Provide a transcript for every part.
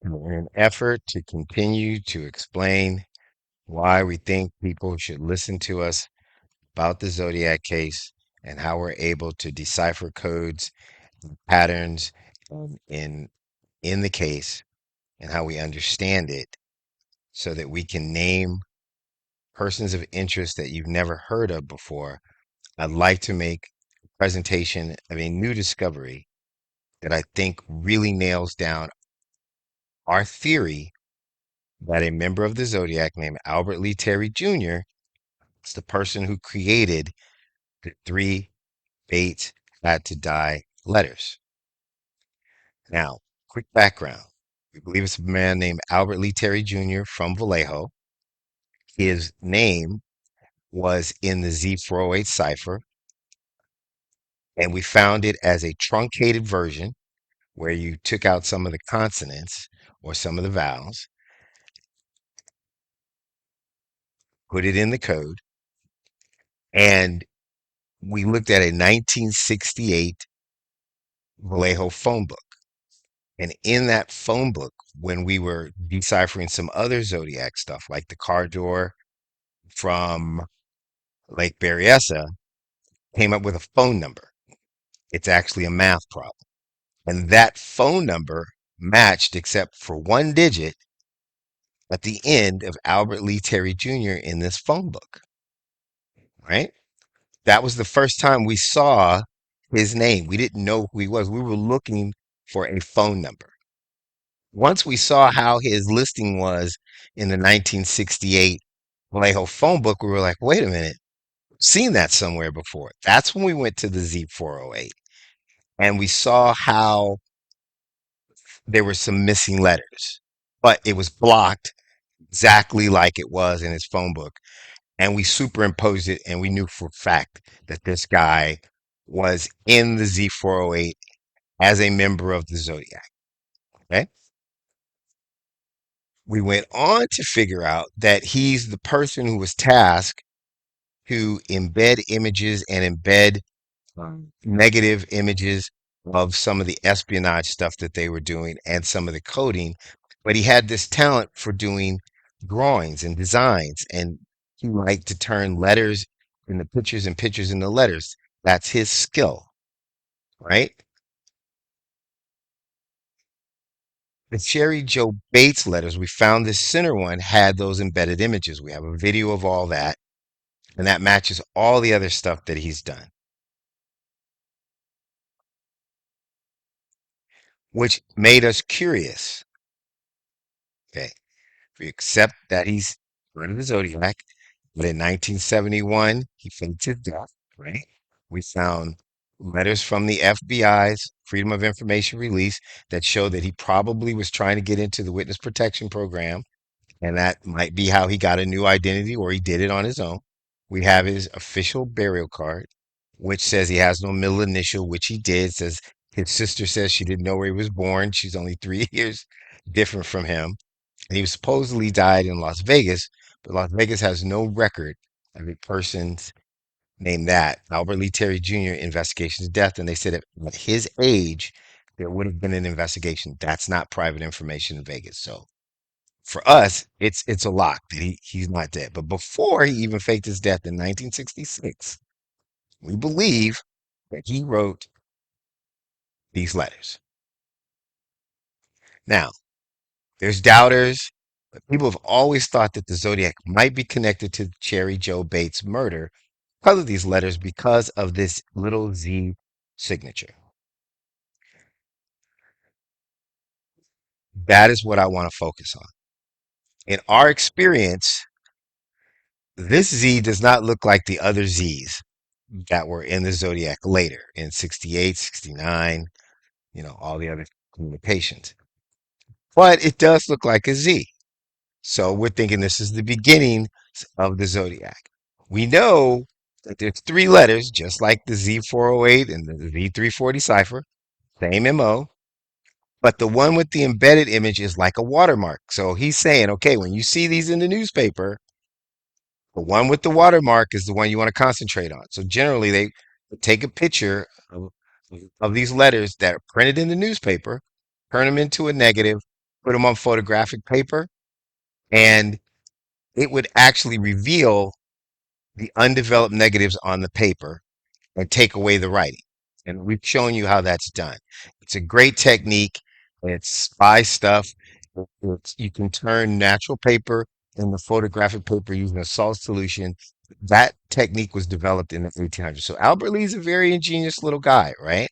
in an effort to continue to explain why we think people should listen to us about the Zodiac case and how we're able to decipher codes, patterns in the case and how we understand it so that we can name persons of interest that you've never heard of before. I'd like to make a presentation of a new discovery that I think really nails down our theory that a member of the Zodiac named Albert Lee Terry Jr. is the person who created the three Bates had to die letters. Now, quick background. We believe it's a man named Albert Lee Terry Jr. from Vallejo. His name was in the Z408 cipher, and we found it as a truncated version where you took out some of the consonants or some of the vowels, put it in the code, and we looked at a 1968 Vallejo phone book. And in that phone book, when we were deciphering some other Zodiac stuff, like the car door from Lake Berryessa, came up with a phone number. It's actually a math problem. And that phone number matched, except for one digit, at the end of Albert Lee Terry Jr. in this phone book, right? That was the first time we saw his name. We didn't know who he was. We were looking for a phone number. Once we saw how his listing was in the 1968 Vallejo phone book, we were like, wait a minute, seen that somewhere before. That's when we went to the Z408 and we saw how there were some missing letters, but it was blocked exactly like it was in his phone book. And we superimposed it and we knew for a fact that this guy was in the Z408 as a member of the Zodiac. Okay. We went on to figure out that he's the person who was tasked to embed images and embed negative images of some of the espionage stuff that they were doing and some of the coding. But he had this talent for doing drawings and designs, and he liked to turn letters in the pictures and pictures in the letters. That's his skill, right? The Cheri Jo Bates letters, we found this center one had those embedded images. We have a video of all that, and that matches all the other stuff that he's done, which made us curious. Okay. If we accept that he's part of the Zodiac, but in 1971, he faked his death, right? We found letters from the FBI's Freedom of Information release that show that he probably was trying to get into the witness protection program, and that might be how he got a new identity or he did it on his own. We have his official burial card, which says he has no middle initial, which he did. Says his sister says she didn't know where he was born. She's only 3 years different from him. And he was supposedly died in Las Vegas, but Las Vegas has no record of a person's named that. Albert Lee Terry Jr. investigation of death. And they said at his age, there would have been an investigation. That's not private information in Vegas. So for us, it's a lock that he's not dead. But before he even faked his death in 1966, we believe that he wrote these letters. Now, there's doubters, but people have always thought that the Zodiac might be connected to Cheri Jo Bates' murder because of these letters, because of this little Z signature. That is what I want to focus on. In our experience, this Z does not look like the other Zs that were in the Zodiac later in 68, 69, all the other communications. But it does look like a Z. So we're thinking this is the beginning of the Zodiac. We know that there's three letters, just like the Z408 and the Z340 cipher, same MO, but the one with the embedded image is like a watermark. So he's saying, okay, when you see these in the newspaper, the one with the watermark is the one you want to concentrate on. So generally, they take a picture of these letters that are printed in the newspaper, turn them into a negative, put them on photographic paper, and it would actually reveal the undeveloped negatives on the paper and take away the writing. And we've shown you how that's done. It's a great technique. It's spy stuff. You can turn natural paper into photographic paper using a salt solution. That technique was developed in the 1800s. So Albert Lee's a very ingenious little guy, right?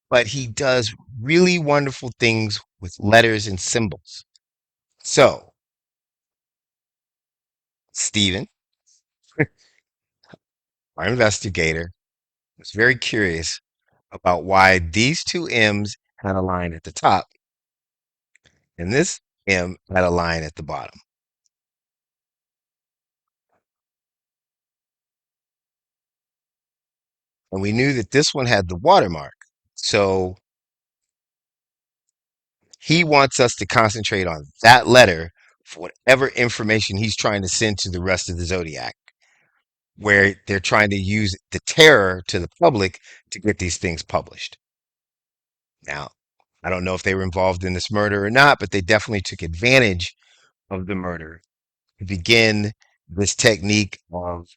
But he does really wonderful things with letters and symbols. So, Stephen, our investigator, was very curious about why these two M's had a line at the top and this M had a line at the bottom. And we knew that this one had the watermark. So he wants us to concentrate on that letter for whatever information he's trying to send to the rest of the Zodiac, where they're trying to use the terror to the public to get these things published. Now, I don't know if they were involved in this murder or not, but they definitely took advantage of the murder to begin this technique of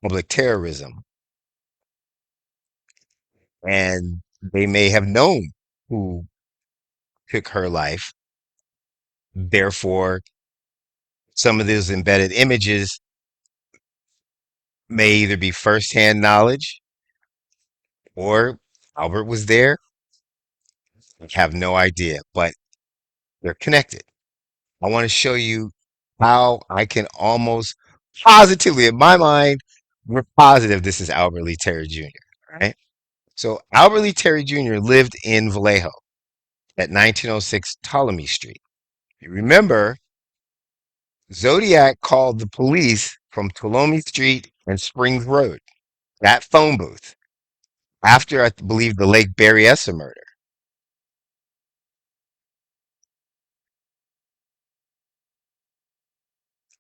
public terrorism. And they may have known who took her life. Therefore, some of those embedded images may either be firsthand knowledge or Albert was there. I have no idea, but they're connected. I want to show you how I can almost positively, in my mind, we're positive this is Albert Lee Terry Jr. Right? So Albert Lee Terry Jr. lived in Vallejo at 1906 Ptolemy Street. You remember, Zodiac called the police from Ptolemy Street and Springs Road, that phone booth, after I believe the Lake Berryessa murder.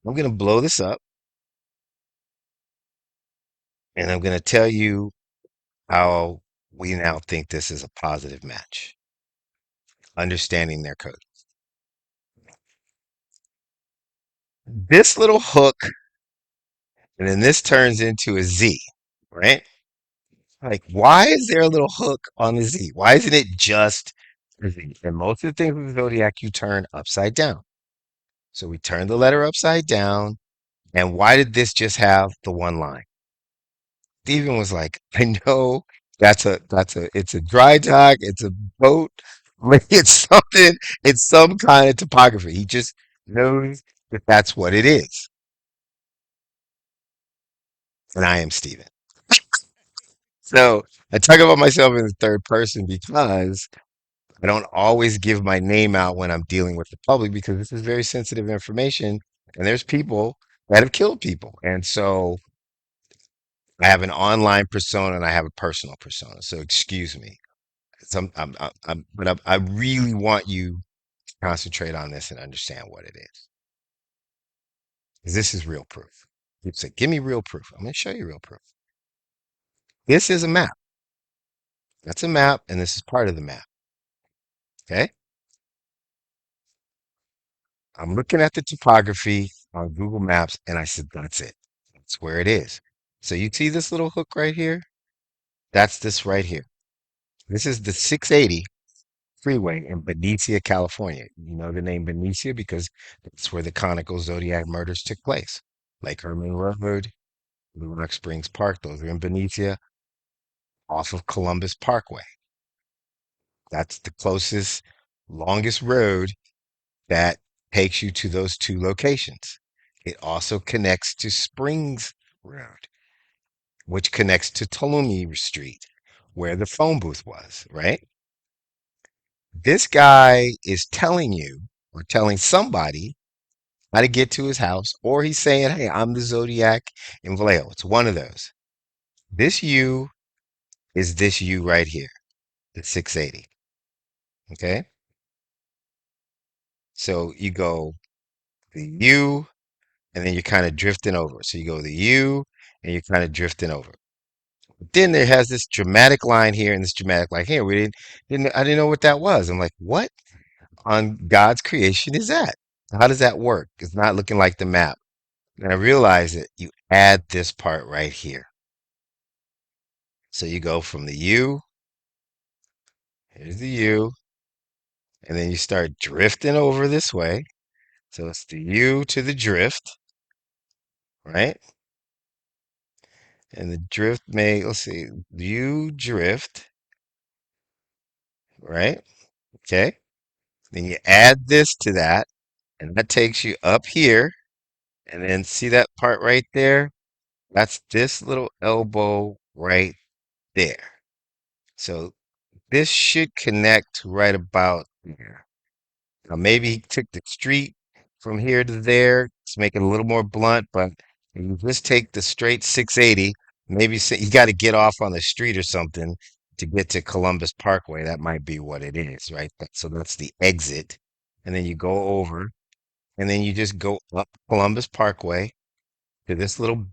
I'm going to blow this up and I'm going to tell you how we now think this is a positive match, understanding their code. This little hook, and then this turns into a Z, right? Like, why is there a little hook on the Z? Why isn't it just a Z? And most of the things with the Zodiac you turn upside down. So we turn the letter upside down. And why did this just have the one line? Steven was like, I know it's a dry dock, it's a boat, like, it's something, it's some kind of topography. He just knows that that's what it is. And I am Steven. So I talk about myself in the third person because I don't always give my name out when I'm dealing with the public because this is very sensitive information and there's people that have killed people. And so I have an online persona and I have a personal persona. So excuse me. I really want you to concentrate on this and understand what it is. 'Cause this is real proof. You say, give me real proof. I'm going to show you real proof. This is a map. That's a map, and this is part of the map. Okay. I'm looking at the topography on Google Maps, and I said, that's it. That's where it is. So you see this little hook right here? That's this right here. This is the 680 freeway in Benicia, California. You know the name Benicia because that's where the conical Zodiac murders took place. Lake Herman Road, Blue Rock Springs Park, those are in Benicia, off of Columbus Parkway. That's the closest, longest road that takes you to those two locations. It also connects to Springs Road, which connects to Tuolumne Street, where the phone booth was, right? This guy is telling you or telling somebody how to get to his house, or he's saying, hey, I'm the Zodiac in Vallejo. It's one of those. This U is this U right here, the 680. Okay. So you go the U and then you're kind of drifting over. So you go the U and you're kind of drifting over. But then there has this dramatic line here and this dramatic line here. I didn't know what that was. I'm like, what? on God's creation is that? How does that work? It's not looking like the map. And I realize that you add this part right here. So you go from the U, here's the U, and then you start drifting over this way. So it's the U to the drift, right? And the drift may, let's see, U drift, right? Okay. Then you add this to that, and that takes you up here. And then see that part right there? That's this little elbow right there. So this should connect right about there. Now maybe he took the street from here to there to make it a little more blunt, but if you just take the straight 680, maybe you got to get off on the street or something to get to Columbus Parkway. That might be what it is, right? So that's the exit. And then you go over, and then you just go up Columbus Parkway to this little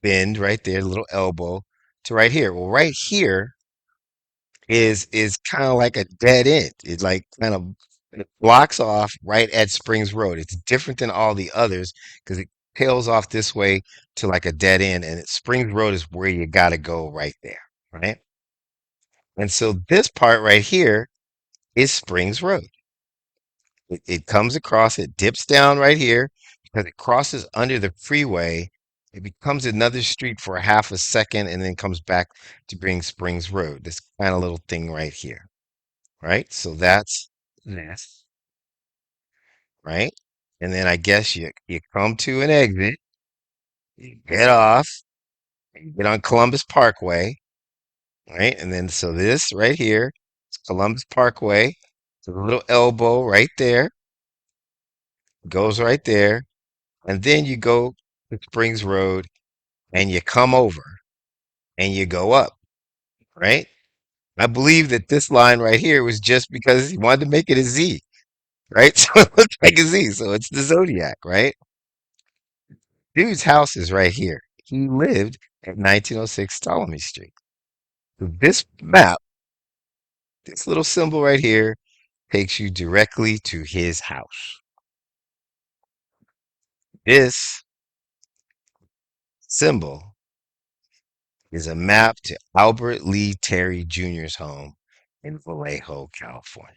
bend right there, little elbow to right here. Well, right here is kind of like a dead end. It's like kind of it blocks off right at Springs Road. It's different than all the others because it tails off this way to like a dead end, and Springs Road is where you got to go right there, right? And so this part right here is Springs Road. It comes across, it dips down right here because it crosses under the freeway. It becomes another street for a half a second and then comes back to bring Springs Road. This kind of little thing right here, right? So that's this, right? And then I guess you come to an exit, you get off, you get on Columbus Parkway, right? And then so this right here is Columbus Parkway. So the little elbow right there goes right there. And then you go to Springs Road and you come over and you go up, right? I believe that this line right here was just because he wanted to make it a Z, right? So it looked like a Z. So it's the Zodiac, right? Dude's house is right here. He lived at 1906 Ptolemy Street. So this map, this little symbol right here, takes you directly to his house. This symbol is a map to Albert Lee Terry Jr.'s home in Vallejo, California.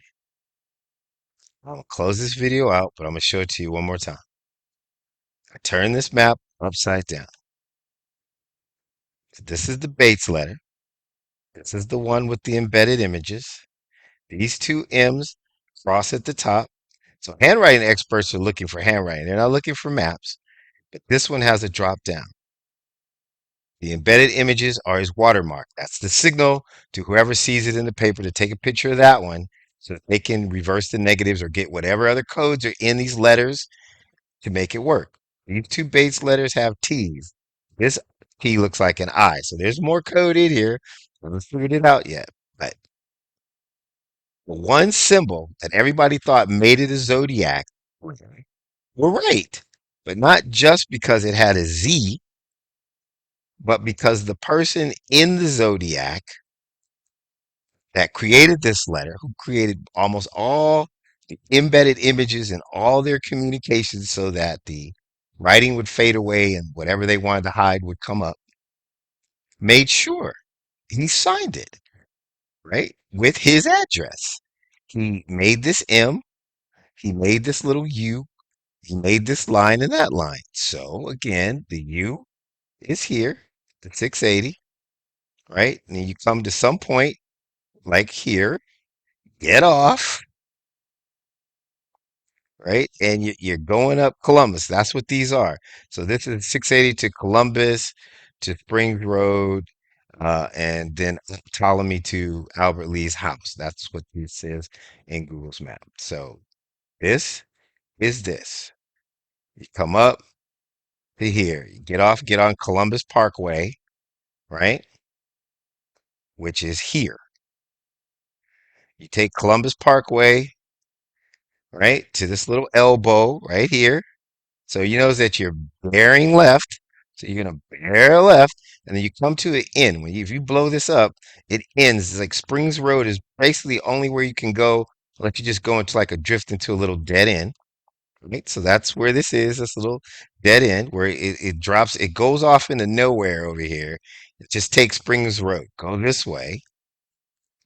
I'm gonna close this video out, but I'm gonna show it to you one more time. I turn this map upside down. So this is the Bates letter. This is the one with the embedded images. These two M's cross at the top. So handwriting experts are looking for handwriting. They're not looking for maps, but this one has a drop down. The embedded images are his watermark. That's the signal to whoever sees it in the paper to take a picture of that one so that they can reverse the negatives or get whatever other codes are in these letters to make it work. These two base letters have T's. This T looks like an I. So there's more code in here. I haven't figured it out yet. But one symbol that everybody thought made it a zodiac were right. But not just because it had a Z, but because the person in the zodiac that created this letter, who created almost all the embedded images in all their communications so that the writing would fade away and whatever they wanted to hide would come up, made sure he signed it, right? With his address. He made this M, he made this little U, he made this line and that line. So again, the U is here, the 680, right? And then you come to some point like here, get off, right? And you're going up Columbus. That's what these are. So this is 680 to Columbus to Springs Road, and then Ptolemy to Albert Lee's house. That's what this says in Google's map. So this is this. You come up to here, you get off, get on Columbus Parkway, right? Which is here. You take Columbus Parkway, right, to this little elbow right here. So you know that you're bearing left. So you're gonna bear left, and then you come to an end. If you blow this up, it ends. It's like Springs Road is basically only where you can go let you just go into like a drift into a little dead end. Right? So that's where this is, this little dead end where it drops, it goes off into nowhere over here. It just takes Springs Road, go this way.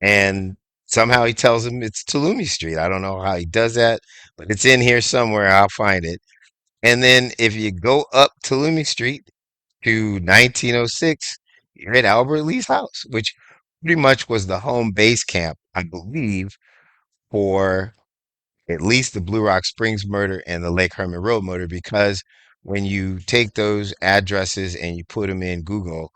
And somehow he tells him it's Tulumi Street. I don't know how he does that, but it's in here somewhere. I'll find it. And then if you go up Tulumi Street to 1906, you're at Albert Lee's house, which pretty much was the home base camp, I believe, for at least the Blue Rock Springs murder and the Lake Herman Road murder, because when you take those addresses and you put them in Google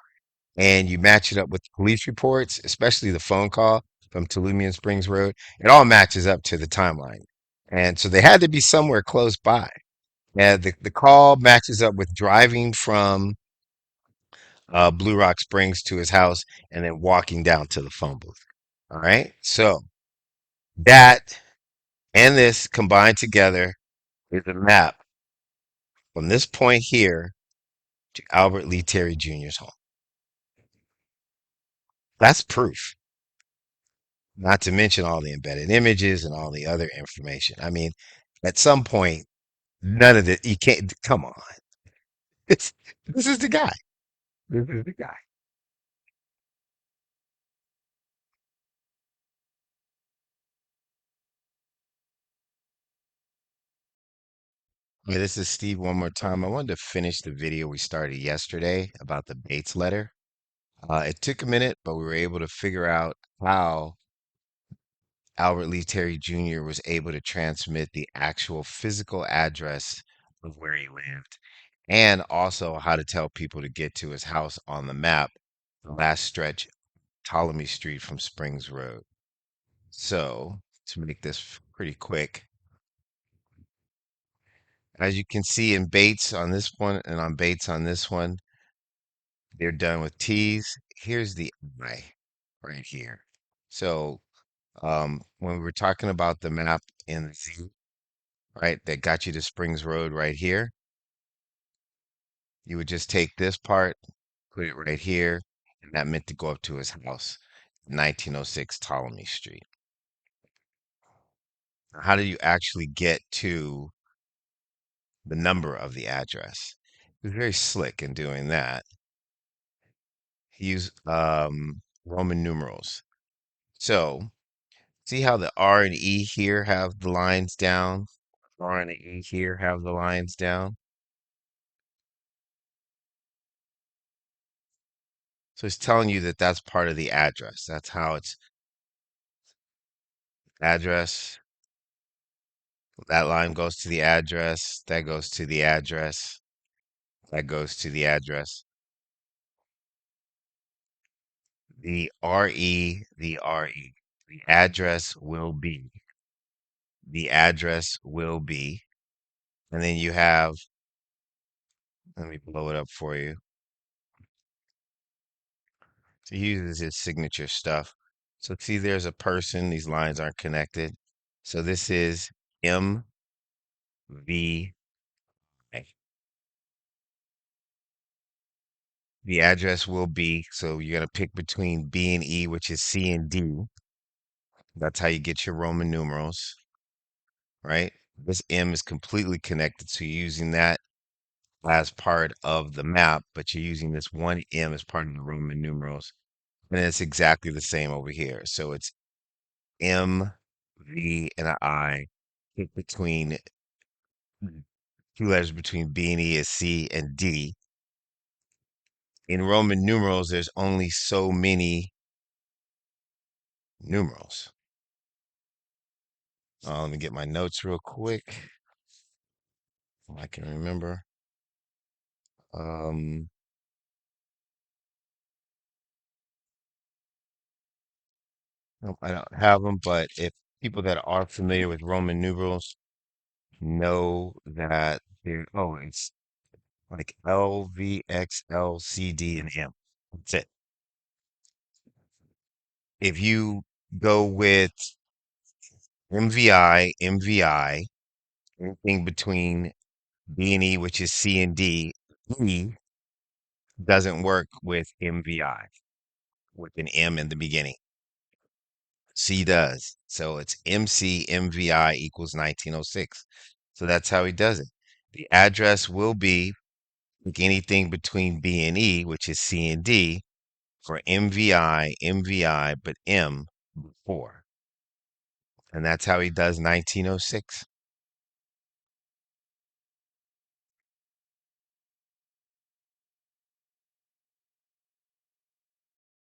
and you match it up with the police reports, especially the phone call from Tulumi and Springs Road, it all matches up to the timeline. And so they had to be somewhere close by. And the call matches up with driving from Blue Rock Springs to his house and then walking down to the phone booth. All right. So that and this combined together is a map from this point here to Albert Lee Terry Jr.'s home. That's proof, not to mention all the embedded images and all the other information. I mean, at some point, none of it, you can't, come on. It's, this is the guy. This is the guy. Yeah, this is Steve one more time. I wanted to finish the video we started yesterday about the Bates letter. It took a minute, but we were able to figure out how Albert Lee Terry Jr. was able to transmit the actual physical address of where he lived, and also how to tell people to get to his house on the map, the last stretch, Ptolemy Street from Springs Road. So, to make this pretty quick, as you can see in Bates on this one and on Bates on this one, they're done with T's. Here's the I right here. So, when we were talking about the map in the Z, right, that got you to Springs Road right here, you would just take this part, put it right here, and that meant to go up to his house, 1906 Ptolemy Street. Now, how do you actually get to the number of the address? He was very slick in doing that. He used Roman numerals. So, see how the R and E here have the lines down? R and E here have the lines down. So it's telling you that that's part of the address. That's how it's address. That line goes to the address. That goes to the address. That goes to the address. The RE, the RE. The address will be. The address will be. And then you have, let me blow it up for you. So he uses his signature stuff. So see, there's a person. These lines aren't connected. So this is MV. The address will be, so you're going to pick between B and E, which is C and D. That's how you get your Roman numerals, right? This M is completely connected, so you're using that as part of the map, but you're using this one M as part of the Roman numerals. And it's exactly the same over here. So it's M, V, and an I. Pick between two letters between B and E is C and D. In Roman numerals, there's only so many numerals. Let me get my notes real quick. If I can remember. Um, nope, I don't have them, but if people that are familiar with Roman numerals know that they're, oh, it's like L, V, X, L, C, D, and M. That's it. If you go with MVI, MVI, anything between B and E, which is C and D, E doesn't work with MVI, with an M in the beginning. C does. So it's MC MVI equals 1906. So that's how he does it. The address will be like anything between B and E, which is C and D, for MVI, but M before. And that's how he does 1906.